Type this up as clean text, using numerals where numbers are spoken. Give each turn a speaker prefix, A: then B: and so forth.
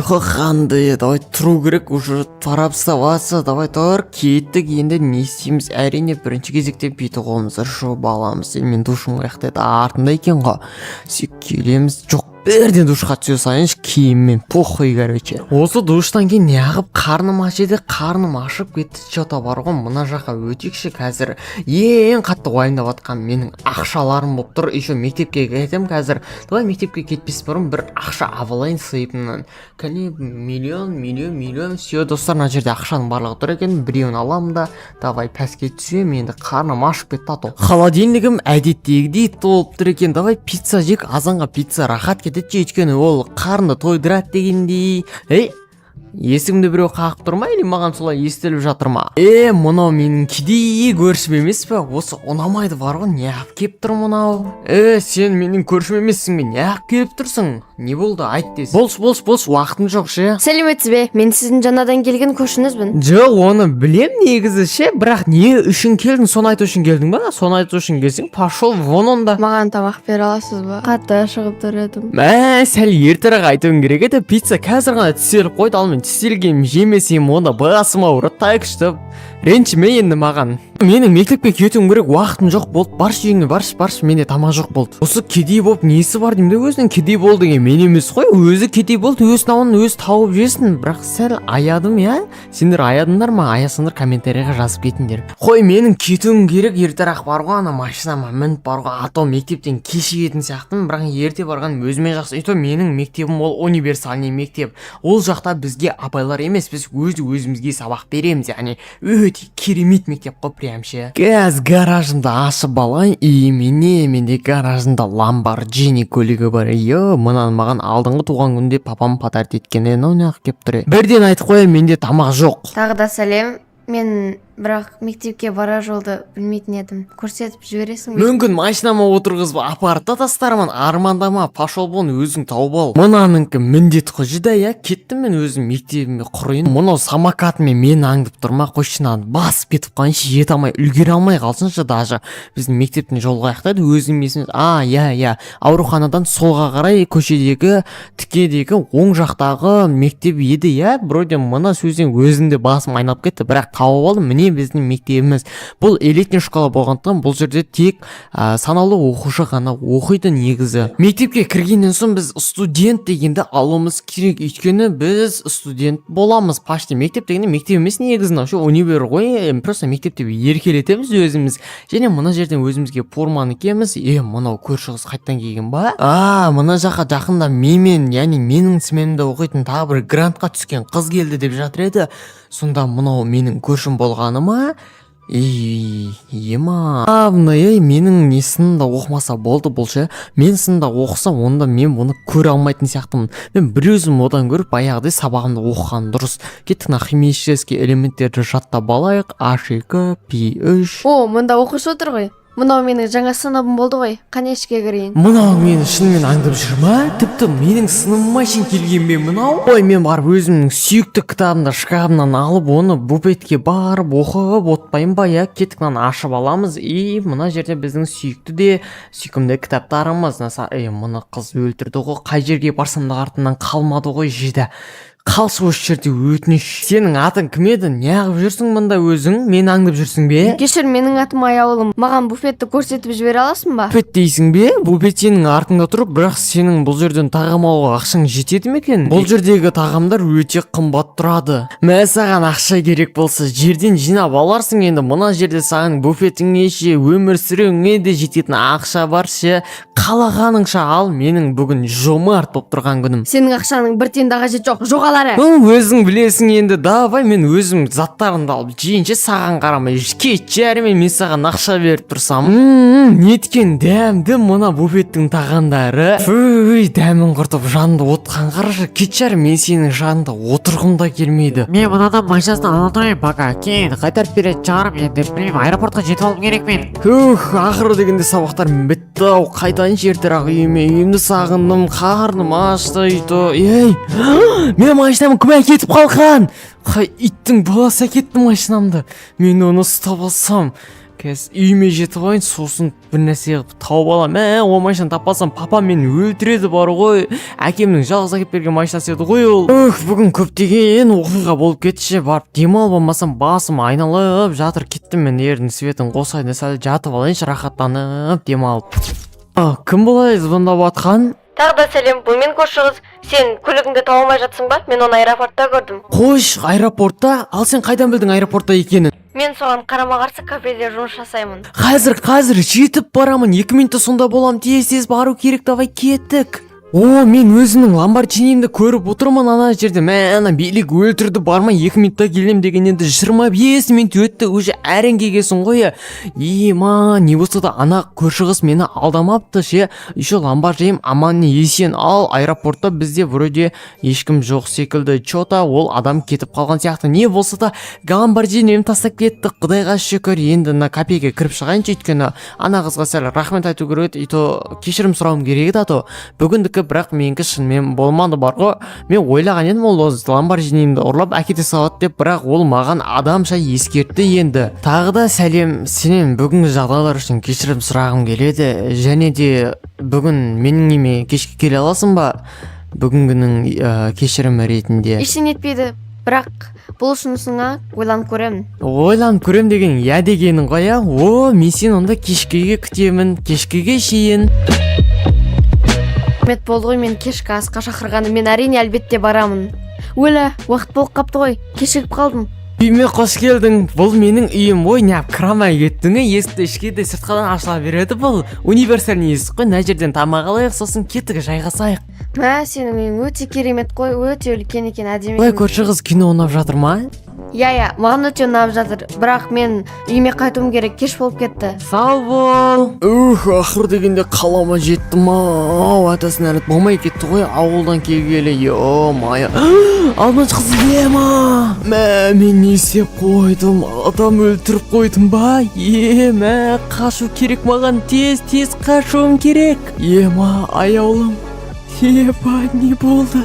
A: қанды, давай тұру керек, уже тарап вставаться, давай тұр, кеттік, енді не істейміз? Әрине бірінші кезекте беті қолымызды жуып аламыз. Мен душым қаяқта еді, артында екен ғой. Сөйтіп келеміз, жоқ бірден душқа түсе салайыншы, киіммен похуй, короче. Осы душтан кейін неғып қарным ашеді, қарным ашып кетті. Что-то бар ғой, мына жаққа өтекші. Қазір ең қатты уайымдап жатқан менің ақшаларым болып тұр. Еще мектепке кетем қазір. Давай мектепке кетпес бұрын бір ақша алайын сыйымнан. Кәне миллион. Все, достар, мына жерде ақшаның барлығы тұр екен. Біреуін аламын да, давай пәске түсем. Енді қарным ашып кетті ато. Холодильнигім әдеттегідей толып тұр екен. Давай пицца жек, азанға пицца рахат кетеді. Өйткені ол қарынды тойдырады дегендей. Есігімді біреу қағып тұр ма, или маған солай естіліп жатыр ма? Мынау менің кедей көршім емес пе? Осы ұнамайды бар ғой, неғып кеп тұр мынау? Сен менің көршім емессің бе? Неғып кеп тұрсың? Не болды? Айт дес. Болш, уақытым жоқ ше.
B: Сәлеметсіз бе? Мен сіздің жаңадан келген көршіңізбін.
A: Жоқ, оны білем негізі ше, бірақ не үшін келдің? Соны айту үшін келдің ба? Соны айту үшін келсең, пошел вон онда.
B: Маған тамақ бере аласыз ба? Қатты шығып тұр едім.
A: Сәл ертерек айтуым керек еді. Пицца қазір ғана тістеліп қойды, ал мен тістелгенім жемесем, онда басым ауырады. Тайқышты. Ренжіме енді маған. Менің мектепке кетуім керек, уақытым жоқ болды. Баршы үйіңе, баршы, менде тамақ жоқ болды. Осы кедей болып несі бар деймін де, өзінің кедей болды деген мен емес қой, өзі кедей болды, өз тауын өзі тауып жесін. Бірақ сәл аядым, сендер аядыңдар ма? Аясыңдар, комментарийға жазып кетіңдер. Қой, менің кетуім керек, ертерек бар ғой, ана машинама мініп бар ғой, ато мектептен кешігетін сияқтымын, бірақ ерте барған өзіме жақсы. Ето менің мектебім ол универсальный мектеп. Ол жақта бізге апайлар емес, біз өзімізге сабақ береміз, яғни өте керемет мектеп қой, прямше. Газ гаражымды ашып алайын, и менде гаражымда Lamborghini көлігі бар. Мынаны маған алдыңғы туған күнде папам подарит еткен, неғып кеп тұр. Бірден айтып қояйын, менде тамақ жоқ.
B: Тағы да сәлем. Мен бірақ мектепке бара жолды білмейтін едім. Көрсетіп жібересің бе?
A: Мүмкін машинама отырғызып апарып тастармын, армандама, пошел вон, өзің тауып ал. Мынаныңкі міндет қой, кеттім мен өзім мектебіме құрайын. Мынау самокатымен мені аңдып тұрма, қойшынан басып кетіп қойыншы, жете алмай, үлгере алмай қалсыншы даже. Біздің мектептің жолға аяқтайды, өзім есіміз. Ауруханадан солға қарай көшедегі тікедегі оң жақтағы мектеп еді, броде мына сөзден өзімде басым айналып кетті, бірақ тауып алдым. Міне біздің мектебіміз. Бұл элитный школа болғандықтан бұл жерде тек санаулы оқушы ғана оқиды негізі. Мектепке кіргеннен соң біз студент дегенді алуымыз керек, өйткені біз студент боламыз. Пашты мектеп дегенде мектеп емес негізін, ше универ ғой, просто мектепте еркелетеміз өзіміз. Және мына жерден өзімізге форманы киеміз. Мынау көрші қыз қайттан келген ба? Мына жаққа жақында яғни менің сменімде оқитын тағы бір грантқа түскен қыз келді деп жатыр еді. Сонда мынау менің көршім болғаны ма? Менің не сынында оқымаса болды бұл ше. Мен сынында оқысам, онда мен бұны көре алмайтын сияқтымын. Мен бір өзім одан көріп баяғыдай сабағымды оқыған дұрыс. Кеттік на химический элементтерді жаттап алайық. H2, P3.
B: Мұнда оқушы отыр ғой. Мынау менің жаңа сыныбым болды ғой. Қане ішке кірейін.
A: Мынау мені шынымен аңдып жүр ма? Тіпті менің сыныбыма шейін келген бе мынау? Мен барып өзімнің сүйікті кітабымды шкафымнан алып, оны буфетке барып оқып отпайын ба? Кеттік ашып аламыз. Мына жерде біздің сүйкімді кітаптарымыз. Мұны қыз өлтірді ғой. Қай жерге барсам да артынан қалмады ғой жеді. Қалсы осы жерде өтініш. Сенің атың кім еді? Неғып жүрсің мұнда өзің? Мен аңдып жүрсің бе?
B: Кешір, менің атым Аяулым. Маған буфетті көрсетіп жібере аласың ба?
A: Буфет дейсің бе? Буфет сенің артыңда тұрып, бірақ сенің бұл жерден тағам алуға ақшаң жетеді ме екен? Бұл жердегі тағамдар өте қымбат тұрады. Саған ақша керек болса, жерден жинап аларсың. Енді мына жерде саған буфетіңе ше, өмір сүруіңе де жететін ақша бар ше. Қалағаныңша ал, менің бүгін жомарт болып тұрған күнім.
B: Сенің ақшаның бір тиын да қажет жоқ. Жоғал.
A: Өзің білесің енді, давай мен өзім заттарымды алып жейінше, саған қарамай кетші, әрімен мен саған ақша беріп тұрсам. Неткен дәмді мына буфеттің тағамдары. Дәмін құртып жанымды отқан қарашы. Кетші, мен сенің жанында отырғым да келмейді.
C: Мен мынадан машинасын ала тұрайын, пока кейін қайтарып беретін шығармын. Енді білмеймін, аэропортқа жетіп алуым керек мен.
A: Ақыры дегенде сабақтар бітті ау. Қайтайыншы ертерек үйіме, үйімді сағындым, қарным ашты. Мен машинам кім әкетіп қалған? Қай иттің баласы әкетті машинамды. Мен оны ұстап алсам, қазір үйіме жетіп алайын, сосын бір нәрсе қылып тауып аламын. Ол машинаны таппасам папам мені өлтіреді бар ғой. Әкемнің жалғыз әкеп берген машинасы еді ғой ол. Бүгін көптеген оқиға болып кетші. Барып демалып алмасам басым айналып жатыр. Кеттім мен, ердің светін қосайын, сәл жатып алайыншы, рахаттанып демалып. Кім болай звондап атқан?
B: Тағы да сәлем, бұл мен көрші қыз. Сен көлігіңді таба алмай жатсың ба? Мен оны аэропортта көрдім.
A: Қойш, аэропортта? Ал сен қайдан білдің аэропортта екенін?
B: Мен соған қарама-қарсы кафеде жұмыс жасаймын.
A: Қазір жетіп барамын. 2 минутта сонда болам. Тез бару керек, давай кеттік. Мен өзімнің ламборджинимді көріп отырмын ана жерде. Ана билік өлтірді, бармай 2 минутта келем деген, енді 25 минут өтті, уже әрең келгесін ғой. Не болса да ана көрші қыз мені алдамапты ше. Еще ламборджиним аман есен. Ал аэропортта бізде вроде ешкім жоқ секілді. Чота ол адам кетіп қалған сияқты. Не болса да ламборджиним тастап кетті. Құдайға шүкір, енді на капеге кіріп шығайыншы, өйткені ана қызға сәл рахмет айту керек еді. Ито кешірім сұрауым керек еді. Бүгіндікі бірақ менікі шынымен болмады бар ғой. Мен ойлаған едім ол ламборджинимді ұрлап әкете салады деп, бірақ ол маған адамша ескертті енді. Тағы да сәлем, сенен бүгінгі жағдайлар үшін кешірім сұрағым келеді. Және де бүгін менің неме кешке келе аласың ба? Бүгінгінің кешірімі ретінде.
B: Ештеңе етпейді, бірақ бұл ұсынысыңа ойланып көремін.
A: Ойланып көрем деген я дегенің ғой я? Мен сен онда кешкеге күтемін, кешкеге шейін.
B: Рахмет болды ғой, мен кешкі асқа шақырғаны. Мен әрине әлбетте барамын. Өлә, уақыт болып қапты ғой, кешігіп қалдым.
A: Үйіме қош келдің. Бұл менің үйім ғой, неғып кірамай кеттің? Есікті ішке де сыртқадан ашыла береді бұл. Универсальный есік қой, мына жерден тамақ алайық, сосын кеттік жайғасайық.
B: Сенің үйің өте керемет қой, өте үлкен екен, әдемі.
A: Былай көрші қыз кино ұнап жатыр ма?
B: Иә, маған өте ұнап жатыр, бірақ мен үйіме қайтуым керек, кеш болып кетті.
A: Сау бол. Ақыр дегенде қалама жеттім ау, атасын әлі болмай кетті ғой, ауылдан келгелі. Майя. Алмаш қыз ема. Мен не істеп қойдым? Адам өлтіріп қойдым ба? Қашу керек маған, тез қашуым керек. Ема, аяулым. Не болды?